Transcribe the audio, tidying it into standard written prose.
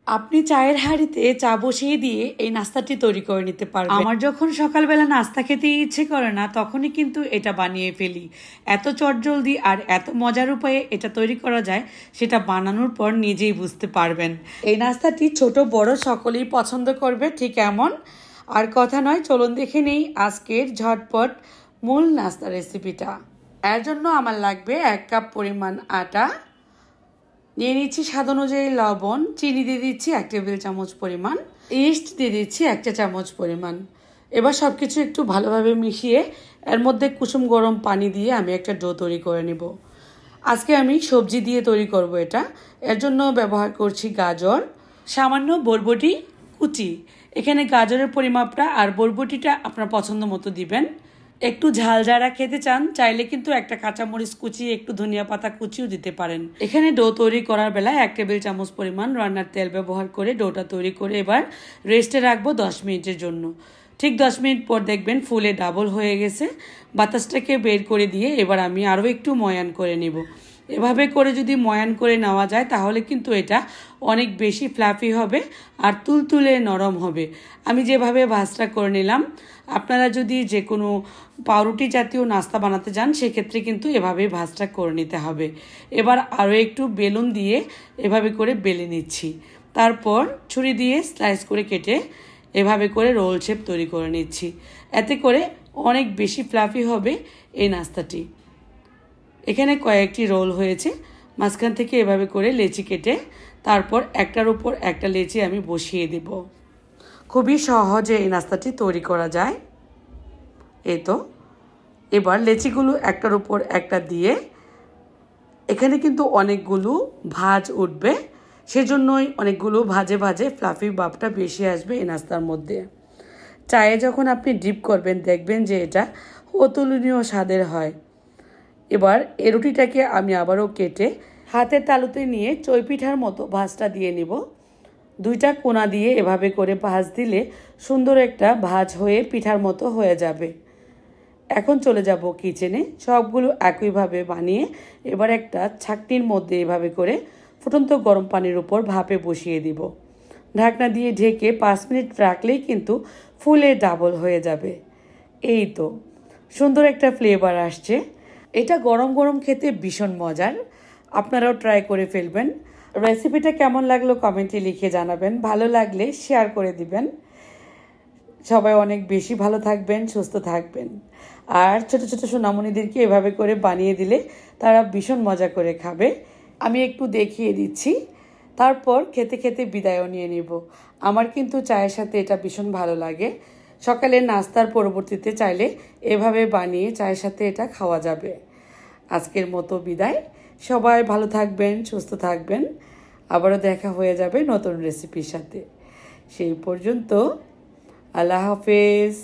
আপনি চায়ের হাঁড়িতে চা বসিয়ে দিয়ে এই নাস্তাটি তৈরি করে নিতে পারবেন। আমার যখন সকালবেলা নাস্তা খেতে ইচ্ছে করে না তখনই কিন্তু এটা বানিয়ে ফেলি। এত চটজলদি আর এত মজার উপায়ে এটা তৈরি করা যায় সেটা বানানোর পর নিজেই বুঝতে পারবেন। এই নাস্তাটি ছোট বড় সকলেই পছন্দ করবে, ঠিক এমন আর কথা নয়। চলুন দেখে নেই আজকের ঝটপট মূল নাস্তা রেসিপিটা। এর জন্য আমার লাগবে 1 কাপ পরিমাণ আটা, নিয়ে নিচ্ছি স্বাদ অনুযায়ী লবণ, চিনি দিয়ে দিচ্ছি 1 টেবিল চামচ পরিমাণ, ইস্ট দিয়ে দিচ্ছি 1 চা চামচ পরিমাণ। এবার সব কিছু একটু ভালোভাবে মিশিয়ে এর মধ্যে কুসুম গরম পানি দিয়ে আমি একটা ডো তৈরি করে নেব। আজকে আমি সবজি দিয়ে তৈরি করব এটা। এর জন্য ব্যবহার করছি গাজর, সামান্য বরবটি কুচি। এখানে গাজরের পরিমাপটা আর বরবটিটা আপনার পছন্দ মতো দিবেন। একটু ঝাল যারা খেতে চান চাইলে কিন্তু একটা কাঁচামরিচ কুচি, একটু ধনিয়া পাতা কুচিও দিতে পারেন। এখানে ডো তৈরি করার বেলায় 1 টেবিল চামচ পরিমাণ রান্নার তেল ব্যবহার করে ডোটা তৈরি করে এবার রেস্টে রাখবো 10 মিনিটের জন্য। ঠিক 10 মিনিট পর দেখবেন ফুলে ডাবল হয়ে গেছে। বাতাসটাকে বের করে দিয়ে এবার আমি আরও একটু ময়ান করে নেব। এভাবে করে যদি ময়ান করে নেওয়া যায় তাহলে কিন্তু এটা অনেক বেশি ফ্লাফি হবে আর তুলতুলে নরম হবে। আমি যেভাবে ভাজটা করে নিলাম, আপনারা যদি যে কোনো পাউরুটি জাতীয় নাস্তা বানাতে যান সেক্ষেত্রে কিন্তু এভাবেই ভাজটা করে নিতে হবে। এবার আরও একটু বেলুন দিয়ে এভাবে করে বেলে নিচ্ছি, তারপর ছুরি দিয়ে স্লাইস করে কেটে এভাবে করে রোল শেপ তৈরি করে নিচ্ছি। এতে করে অনেক বেশি ফ্লাফি হবে এই নাস্তাটি। এখানে কয়েকটি রোল হয়েছে, মাঝখান থেকে এভাবে করে লেচি কেটে তারপর একটার উপর একটা লেচি আমি বসিয়ে দেব। খুবই সহজে এই নাস্তাটি তৈরি করা যায়। এই তো এবার লেচিগুলো একটার উপর একটা দিয়ে এখানে কিন্তু অনেকগুলো ভাঁজ উঠবে, সেজন্যই অনেকগুলো ভাজে ভাজে ফ্লাফি ভাবটা বেশি আসবে এই নাস্তার মধ্যে। চায়ে যখন আপনি ডিপ করবেন দেখবেন যে এটা অতুলনীয় স্বাদের হয়। এবার এই রুটিটাকে আমি আবারও কেটে হাতের তালুতে নিয়ে চই পিঠার মতো ভাঁজটা দিয়ে নিব। 2টা কোণা দিয়ে এভাবে করে ভাঁজ দিলে সুন্দর একটা ভাঁজ হয়ে পিঠার মতো হয়ে যাবে। এখন চলে যাব কিচেনে। সবগুলো একইভাবে বানিয়ে এবার একটা ছাঁকনির মধ্যে এভাবে করে ফুটন্ত গরম পানির উপর ভাপে বসিয়ে দিব। ঢাকনা দিয়ে ঢেকে 5 মিনিট রাখলেই কিন্তু ফুলে ডাবল হয়ে যাবে। এই তো সুন্দর একটা ফ্লেভার আসছে। এটা গরম গরম খেতে ভীষণ মজার, আপনারাও ট্রাই করে ফেলবেন। রেসিপিটা কেমন লাগলো কমেন্টে লিখে জানাবেন, ভালো লাগলে শেয়ার করে দিবেন। সবাই অনেক বেশি ভালো থাকবেন, সুস্থ থাকবেন। আর ছোট ছোট সোনামণিদেরকে এভাবে করে বানিয়ে দিলে তারা ভীষণ মজা করে খাবে। আমি একটু দেখিয়ে দিচ্ছি, তারপর খেতে খেতে বিদায়ও নিয়ে নিব। আমার কিন্তু চায়ের সাথে এটা ভীষণ ভালো লাগে। সকালে নাস্তার পরবর্তীতে চাইলে এভাবে বানিয়ে চায়ের সাথে এটা খাওয়া যাবে। আজকের মতো বিদায়। সবাই ভালো থাকবেন, সুস্থ থাকবেন। আবারও দেখা হয়ে যাবে নতুন রেসিপির সাথে। সেই পর্যন্ত আল্লাহ হাফেজ।